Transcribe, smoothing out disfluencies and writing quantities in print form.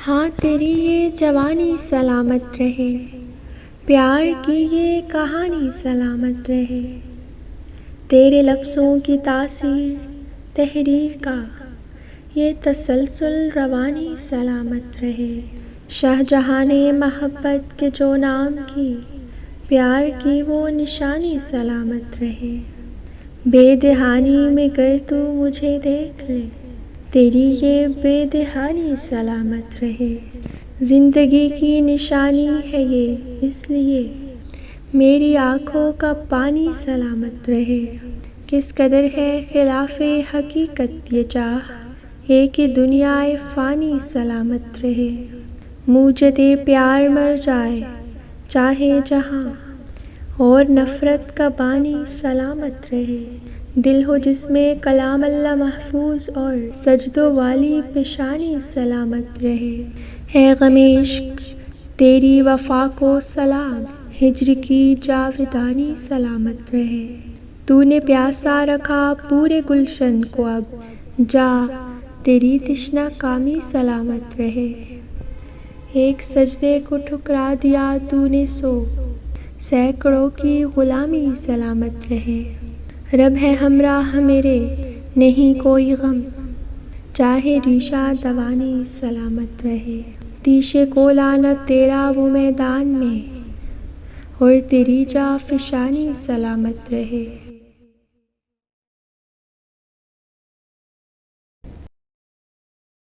ہاں تیری یہ جوانی سلامت رہے، پیار کی یہ کہانی سلامت رہے، تیرے لفظوں کی تاثیر تحریر کا یہ تسلسل روانی سلامت رہے۔ شاہجہاں نے محبت کے جو نام کی، پیار کی وہ نشانی سلامت رہے۔ بے دہانی میں گر تو مجھے دیکھ لے، تیری یہ بے دہانی سلامت رہے۔ زندگی کی نشانی ہے یہ، اس لیے میری آنکھوں کا پانی سلامت رہے۔ کس قدر ہے خلاف حقیقت یہ چاہ، یہ کہ دنیا فانی سلامت رہے۔ موجد پیار مر جائے چاہے جہاں، اور نفرت کا بانی سلامت رہے۔ دل ہو جس میں کلام اللہ محفوظ، اور سجدوں والی پیشانی سلامت رہے۔ اے غم عشق تیری وفا کو سلام، ہجر کی جاودانی سلامت رہے۔ تو نے پیاسا رکھا پورے گلشن کو، اب جا تیری تشنہ کامی سلامت رہے۔ ایک سجدے کو ٹھکرا دیا تو نے، سو سینکڑوں کی غلامی سلامت رہے۔ رب ہے ہمراہ میرے نہیں کوئی غم، چاہے ریشہ دوانی سلامت رہے۔ تیشے کو لانا تیرا وہ میدان میں، اور تیری جاں فشانی سلامت رہے۔